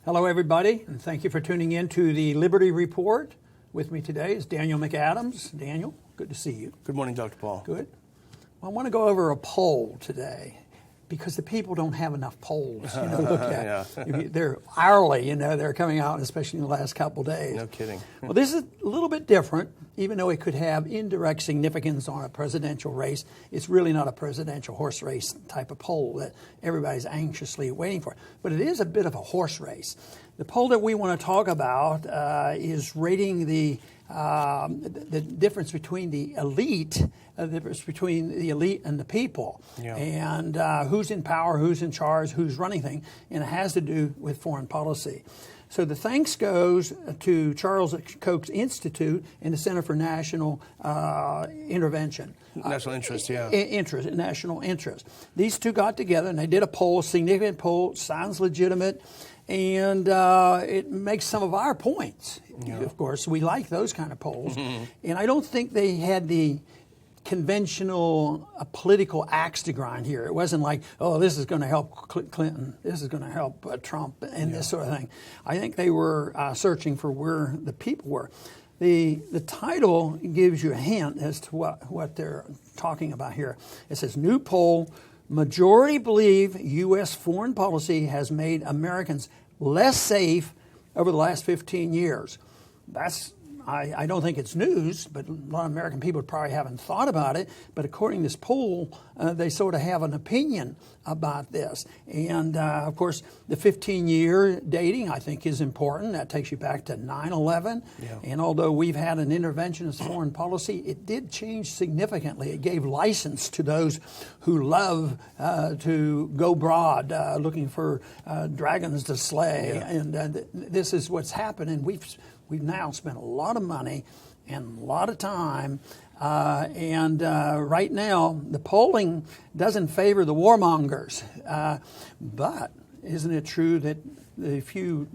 Hello, everybody, and thank you for tuning in to the Liberty Report. With me today is Daniel McAdams. Daniel, good to see you. Good morning, Dr. Paul. Good. Well, I want to go over a poll today because the people don't have enough polls to look at. Yeah. They're hourly, they're coming out, especially in the last couple of days. No kidding. Well, this is a little bit different, even though it could have indirect significance on a presidential race. It's really not a presidential horse race type of poll that everybody's anxiously waiting for. But it is a bit of a horse race. The poll that we want to talk about is rating the difference between the elite, the difference between the elite and the people, and who's in power, who's in charge, who's running things, and it has to do with foreign policy. So the thanks goes to Charles Koch's Institute and the Center for National Intervention. National interest, National interest. These two got together and they did a poll, significant poll, sounds legitimate, and it makes some of our points. Yeah. Of course, we like those kind of polls. Mm-hmm. And I don't think they had the conventional political axe to grind here. It wasn't like, oh, this is going to help Clinton, this is going to help Trump, and this sort of thing. I think they were searching for where the people were. The title gives you a hint as to what they're talking about here. It says, new poll, majority believe U.S. foreign policy has made Americans less safe over the last 15 years. I don't think it's news, but a lot of American people probably haven't thought about it. But according to this poll, they sort of have an opinion about this. And, of course, the 15-year dating, I think, is important. That takes you back to 9/11. Yeah. And although we've had an interventionist foreign policy, it did change significantly. It gave license to those who love to go broad, looking for dragons to slay. Yeah. And this is what's happened. And we've now spent a lot of money and a lot of time, and right now the polling doesn't favor the warmongers. But isn't it true that the few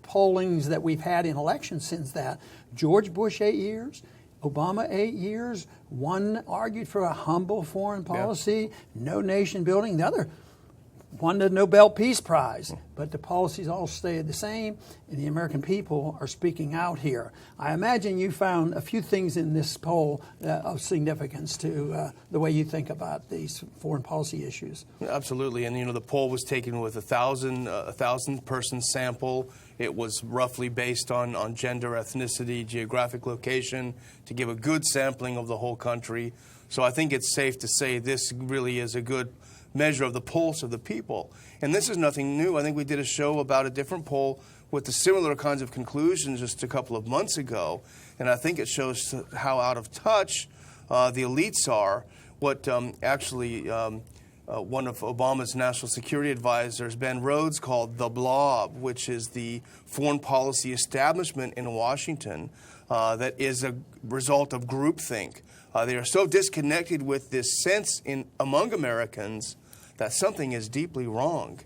pollings that we've had in elections since that, George Bush 8 years, Obama 8 years, one argued for a humble foreign policy, no nation building, the other won the Nobel Peace Prize, but the policies all stayed the same, and the American people are speaking out here. I imagine you found a few things in this poll of significance to the way you think about these foreign policy issues. Absolutely, and the poll was taken with a thousand person sample. It was roughly based on gender, ethnicity, geographic location to give a good sampling of the whole country. So I think it's safe to say this really is a good measure of the pulse of the people. And this is nothing new. I think we did a show about a different poll with the similar kinds of conclusions just a couple of months ago. And I think it shows how out of touch the elites are. What one of Obama's national security advisors, Ben Rhodes, called the blob, which is the foreign policy establishment in Washington that is a result of groupthink. They are so disconnected with this sense among Americans that something is deeply wrong.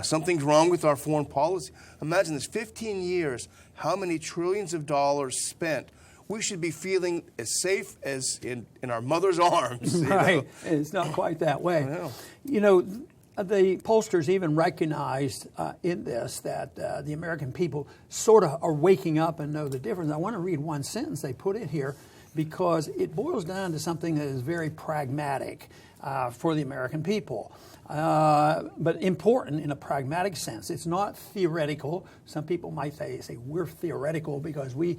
Something's wrong with our foreign policy. Imagine this, 15 years, how many trillions of dollars spent. We should be feeling as safe as in our mother's arms. Right, it's not quite that way. The pollsters even recognized in this that the American people sort of are waking up and know the difference. I want to read one sentence they put in here because it boils down to something that is very pragmatic for the American people, but important in a pragmatic sense. It's not theoretical. Some people might say we're theoretical because we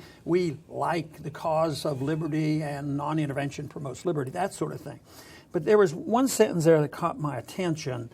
like the cause of liberty and non-intervention promotes liberty, that sort of thing. But there was one sentence there that caught my attention,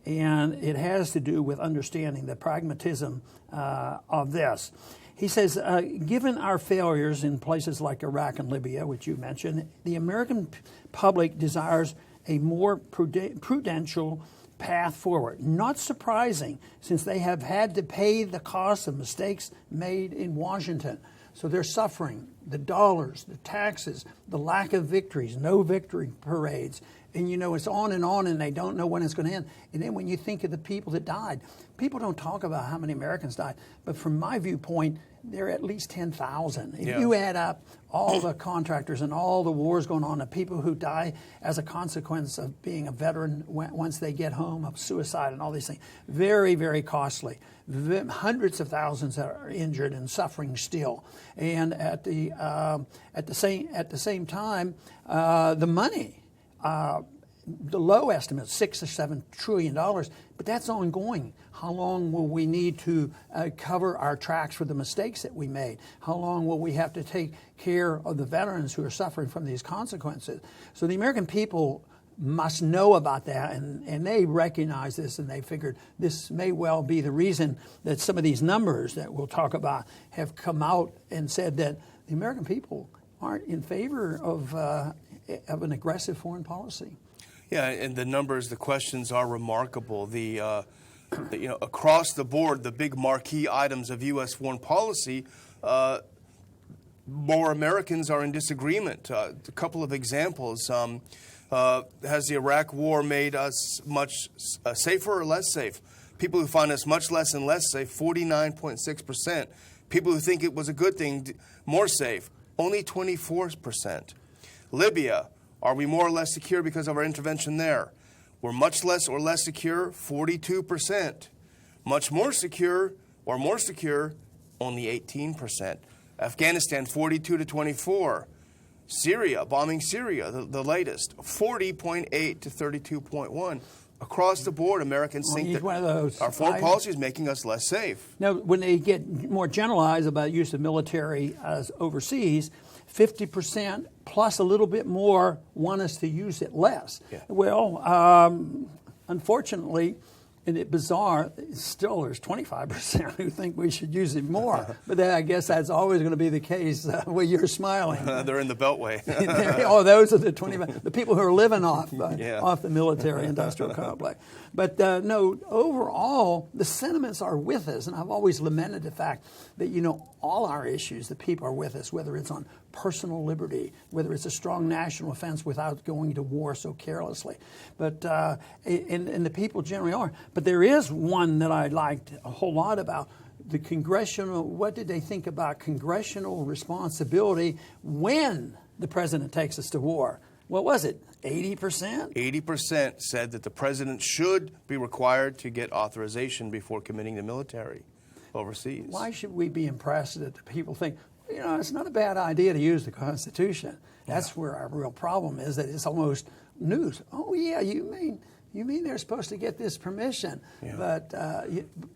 and it has to do with understanding the pragmatism of this. He says, given our failures in places like Iraq and Libya, which you mentioned, the American public desires a more prudential path forward. Not surprising, since they have had to pay the cost of mistakes made in Washington. So they're suffering the dollars, the taxes, the lack of victories, no victory parades, And, it's on, and they don't know when it's going to end. And then when you think of the people that died, people don't talk about how many Americans died. But from my viewpoint, there are at least 10,000. If you add up all the contractors and all the wars going on, the people who die as a consequence of being a veteran once they get home, of suicide and all these things, very, very costly. Hundreds of thousands that are injured and suffering still. And at the same time, the money. The low estimate, $6 or $7 trillion, but that's ongoing. How long will we need to cover our tracks for the mistakes that we made? How long will we have to take care of the veterans who are suffering from these consequences? So the American people must know about that, and they recognize this, and they figured this may well be the reason that some of these numbers that we'll talk about have come out and said that the American people aren't in favor of an aggressive foreign policy. Yeah, and the numbers, the questions are remarkable. Across the board, the big marquee items of U.S. foreign policy, more Americans are in disagreement. A couple of examples. Has the Iraq War made us much safer or less safe? People who find us much less and less safe, 49.6%. People who think it was a good thing, more safe, only 24%. Libya, are we more or less secure because of our intervention there? We're much less or less secure, 42%. Much more secure or more secure, only 18%. Afghanistan, 42 to 24. Syria, bombing Syria, the latest, 40.8 to 32.1. Across the board, Americans think that our foreign policy is making us less safe. Now, when they get more generalized about use of military overseas, 50% plus a little bit more want us to use it less. Yeah. Well, unfortunately, and it's bizarre, still there's 25% who think we should use it more. But I guess that's always going to be the case where you're smiling. They're in the Beltway. Those are the 25, the people who are living off the military-industrial complex. But no, overall, the sentiments are with us. And I've always lamented the fact that, all our issues, the people are with us, whether it's on personal liberty, whether it's a strong national defense without going to war so carelessly. But and the people generally are. But there is one that I liked a whole lot about the congressional. What did they think about congressional responsibility when the president takes us to war? What was it? 80%? 80% said that the president should be required to get authorization before committing the military overseas. Why should we be impressed that the people think, it's not a bad idea to use the Constitution? That's where our real problem is, that it's almost news. Oh, yeah, you mean they're supposed to get this permission? Yeah.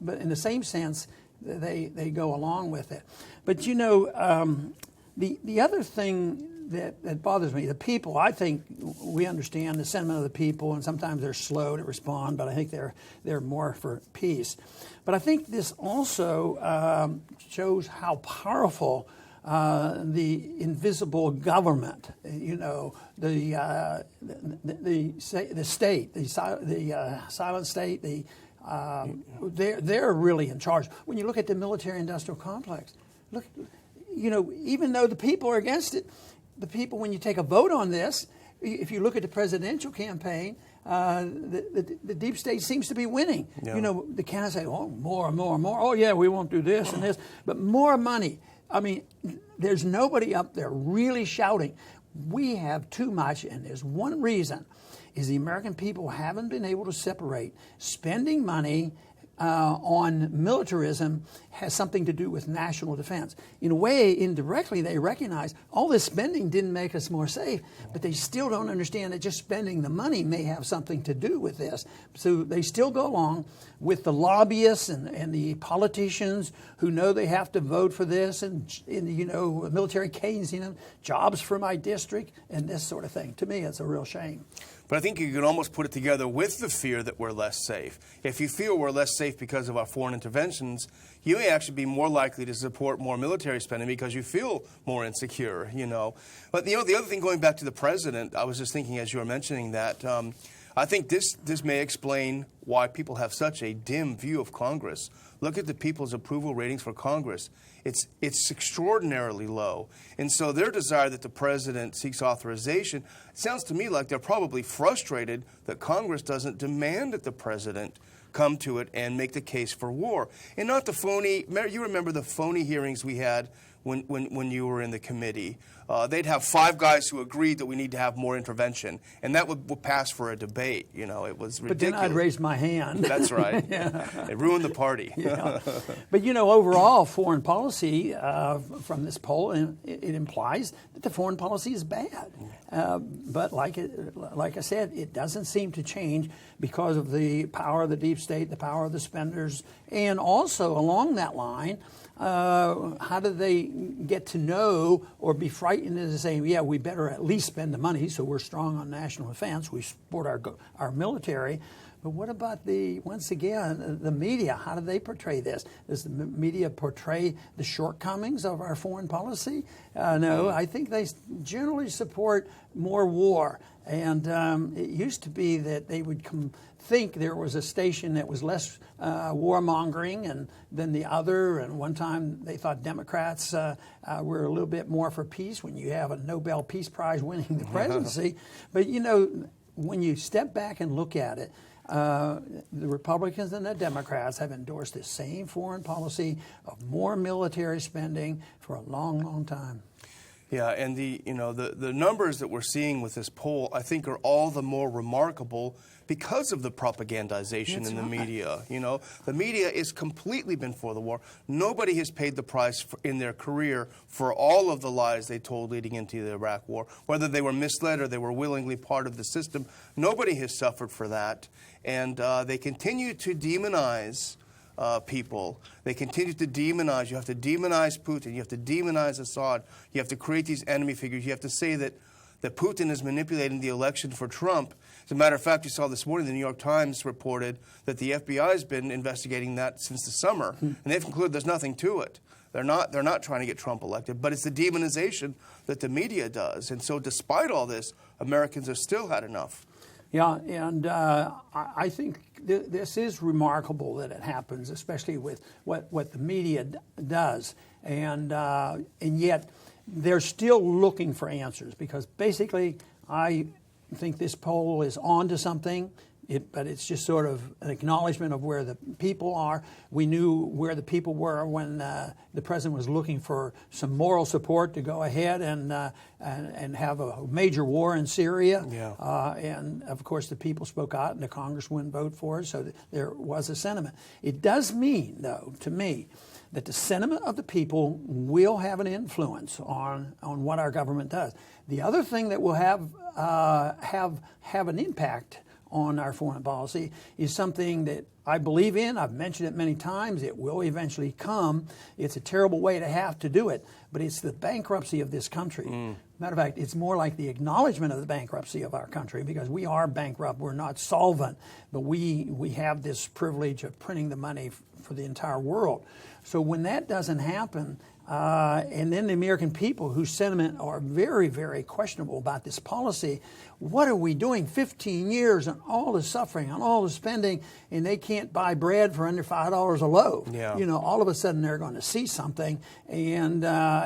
But in the same sense, they go along with it. But, the other thing that bothers me, the people, I think we understand the sentiment of the people, and sometimes they're slow to respond, but I think they're more for peace. But I think this also shows how powerful the invisible government, the state, the silent state, they're really in charge. When you look at the military-industrial complex, look, even though the people are against it, the people, when you take a vote on this, if you look at the presidential campaign, the deep state seems to be winning. Yeah. The candidates say, oh, more and more and more. Oh, yeah, we won't do this and this. But more money. I mean, there's nobody up there really shouting, we have too much, and there's one reason, is the American people haven't been able to separate spending money on militarism has something to do with national defense. In a way, indirectly, they recognize all this spending didn't make us more safe, but they still don't understand that just spending the money may have something to do with this. So they still go along with the lobbyists and the politicians who know they have to vote for this, and military Keynesianism, jobs for my district, and this sort of thing. To me, it's a real shame. But I think you can almost put it together with the fear that we're less safe. If you feel we're less safe because of our foreign interventions, you may actually be more likely to support more military spending because you feel more insecure, But, the other thing, going back to the president, I was just thinking as you were mentioning that, I think this may explain why people have such a dim view of Congress. Look at the people's approval ratings for Congress. It's extraordinarily low. And so their desire that the president seeks authorization, it sounds to me like they're probably frustrated that Congress doesn't demand that the president come to it and make the case for war. And not the phony, you remember the phony hearings we had when you were in the committee. They'd have 5 guys who agreed that we need to have more intervention, and that would pass for a debate. You know, it was ridiculous. But then I'd raise my hand. That's right. Yeah. It ruined the party. Yeah. But, you know, overall, foreign policy from this poll, it implies that the foreign policy is bad. But like I said, it doesn't seem to change because of the power of the deep state, the power of the spenders, and also along that line, how do they get to know or be frightened into saying, yeah, we better at least spend the money so we're strong on national defense, we support our military. But what about once again, the media? How do they portray this? Does the media portray the shortcomings of our foreign policy? No, I think they generally support more war. And it used to be that they would think there was a station that was less warmongering than the other. And one time they thought Democrats were a little bit more for peace when you have a Nobel Peace Prize winning the presidency. But, you know, when you step back and look at it, the Republicans and the Democrats have endorsed the same foreign policy of more military spending for a long, long time. Yeah, and the numbers that we're seeing with this poll, I think, are all the more remarkable because of the propagandization in the media. You know, the media is completely been for the war. Nobody has paid the price in their career for all of the lies they told leading into the Iraq War, whether they were misled or they were willingly part of the system. Nobody has suffered for that, and they continue to demonize people. They continue to demonize. You have to demonize Putin. You have to demonize Assad. You have to create these enemy figures. You have to say that Putin is manipulating the election for Trump. As a matter of fact, you saw this morning the New York Times reported that the FBI has been investigating that since the summer, and they've concluded there's nothing to it. They're not trying to get Trump elected, but it's the demonization that the media does. And so despite all this, Americans have still had enough. Yeah, and I think this is remarkable that it happens, especially with what the media does, and yet they're still looking for answers, because basically I think this poll is on to something. But it's just sort of an acknowledgement of where the people are. We knew where the people were when the president was looking for some moral support to go ahead and have a major war in Syria. Yeah. And of course, the people spoke out, and the Congress wouldn't vote for it. So there was a sentiment. It does mean, though, to me, that the sentiment of the people will have an influence on what our government does. The other thing that will have an impact on our foreign policy is something that I believe in. I've mentioned it many times. It will eventually come. It's a terrible way to have to do it, but it's the bankruptcy of this country. Matter of fact, it's more like the acknowledgement of the bankruptcy of our country, because we are bankrupt. We're not solvent, but we have this privilege of printing the money for the entire world. So when that doesn't happen, and then the American people whose sentiment are very, very questionable about this policy, what are we doing 15 years and all the suffering and all the spending, and they can't buy bread for under $5 a loaf? Yeah. You know, all of a sudden they're going to see something, and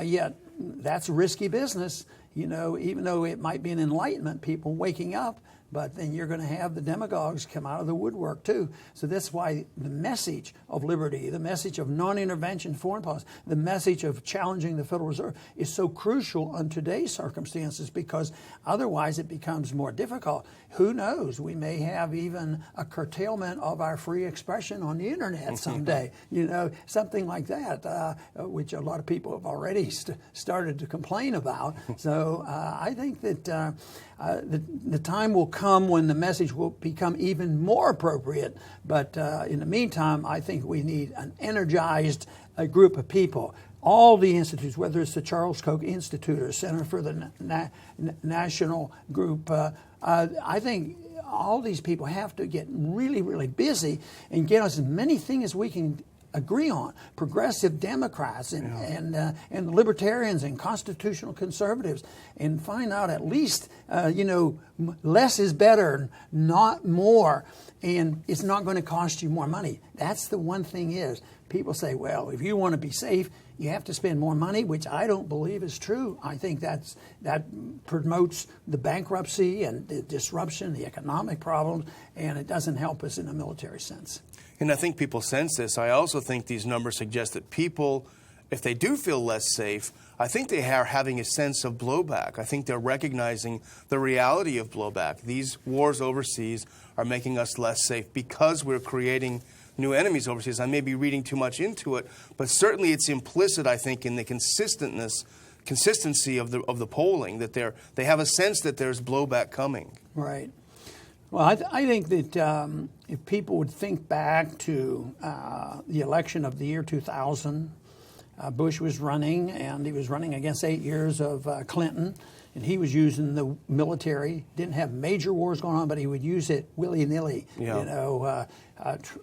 yet that's risky business. You know, even though it might be an enlightenment, people waking up, but then you're going to have the demagogues come out of the woodwork too. So that's why the message of liberty, the message of non-intervention foreign policy, the message of challenging the Federal Reserve is so crucial on today's circumstances, because otherwise it becomes more difficult. Who knows? We may have even a curtailment of our free expression on the internet someday. You know, something like that, which a lot of people have already started to complain about. So I think that the time will come when the message will become even more appropriate. But in the meantime, I think we need an energized group of people. All the institutes, whether it's the Charles Koch Institute or Center for the National Group, I think all these people have to get really, really busy and get us as many things as we can agree on. Progressive Democrats and libertarians and constitutional conservatives, and find out at least, less is better, not more, and it's not going to cost you more money. That's the one thing is, people say, well, if you want to be safe, you have to spend more money, which I don't believe is true. I think that promotes the bankruptcy and the disruption, the economic problems, and it doesn't help us in a military sense. And I think people sense this. I also think these numbers suggest that people, if they do feel less safe, I think they are having a sense of blowback. I think they're recognizing the reality of blowback. These wars overseas are making us less safe because we're creating new enemies overseas. I may be reading too much into it, but certainly it's implicit, I think, in the consistency of the polling, that they have a sense that there's blowback coming. Right. Well, I think that if people would think back to the election of the year 2000, Bush was running, and he was running against 8 years of Clinton, and he was using the military. Didn't have major wars going on, but he would use it willy-nilly,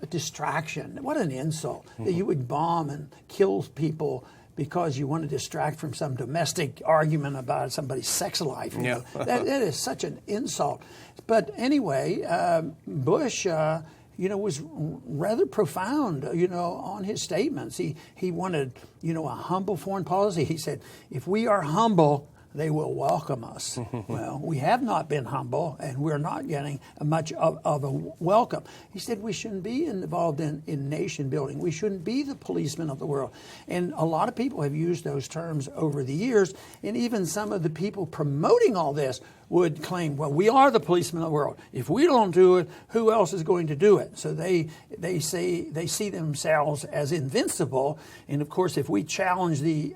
distraction. What an insult that you would bomb and kill people because you want to distract from some domestic argument about somebody's sex life. That is such an insult. But anyway, Bush, was rather profound, on his statements. He wanted, a humble foreign policy. He said, if we are humble, they will welcome us. Well, we have not been humble, and we're not getting much of a welcome. He said we shouldn't be involved in nation building. We shouldn't be the policemen of the world. And a lot of people have used those terms over the years, and even some of the people promoting all this would claim, well, we are the policemen of the world. If we don't do it, who else is going to do it? So they see themselves as invincible. And of course, if we challenge the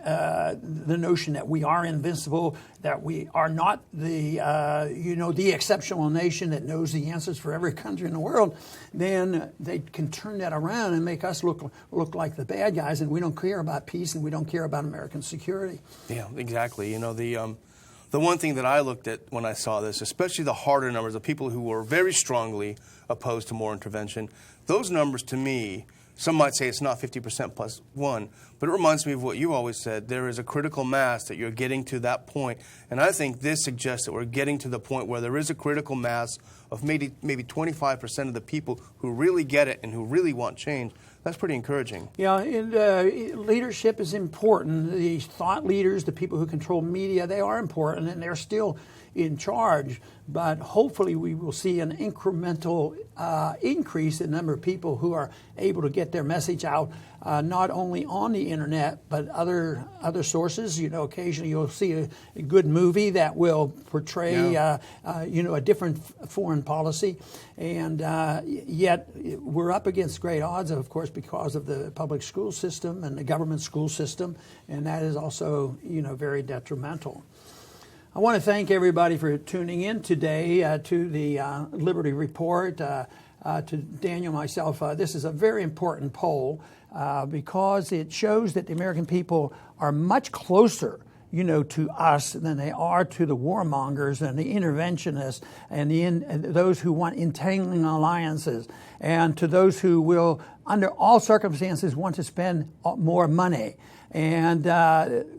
notion that we are invincible, that we are not the exceptional nation that knows the answers for every country in the world, then they can turn that around and make us look like the bad guys, and we don't care about peace and we don't care about American security. Yeah, exactly. The one thing that I looked at when I saw this, especially the harder numbers of people who were very strongly opposed to more intervention, those numbers to me, some might say it's not 50% plus one, but it reminds me of what you always said. There is a critical mass that you're getting to that point. And I think this suggests that we're getting to the point where there is a critical mass of maybe 25% of the people who really get it and who really want change. That's pretty encouraging. Yeah, and leadership is important. The thought leaders, the people who control media, they are important, and they're still in charge. But hopefully we will see an incremental increase in the number of people who are able to get their message out, not only on the internet, but other sources. Occasionally you'll see a good movie that will portray, a different foreign policy. And yet we're up against great odds, of course, because of the public school system and the government school system, and that is also, very detrimental. I want to thank everybody for tuning in today to the Liberty Report. To Daniel and myself, this is a very important poll because it shows that the American people are much closer to us than they are to the warmongers and the interventionists and those who want entangling alliances, and to those who will, under all circumstances, want to spend more money. And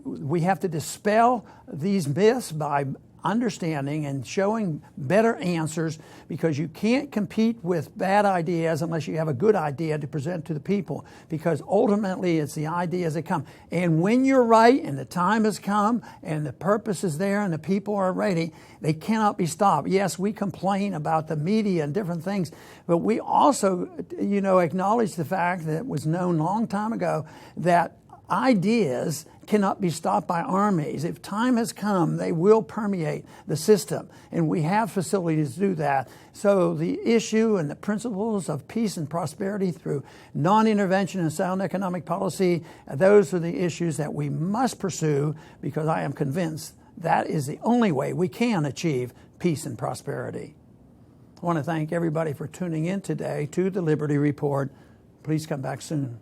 we have to dispel these myths by understanding and showing better answers, because you can't compete with bad ideas unless you have a good idea to present to the people, because ultimately it's the ideas that come. And when you're right and the time has come and the purpose is there and the people are ready, they cannot be stopped. Yes, we complain about the media and different things, but we also, acknowledge the fact that it was known a long time ago that ideas cannot be stopped by armies. If time has come, they will permeate the system, and we have facilities to do that. So the issue and the principles of peace and prosperity through non-intervention and sound economic policy, those are the issues that we must pursue, because I am convinced that is the only way we can achieve peace and prosperity. I want to thank everybody for tuning in today to the Liberty Report. Please come back soon.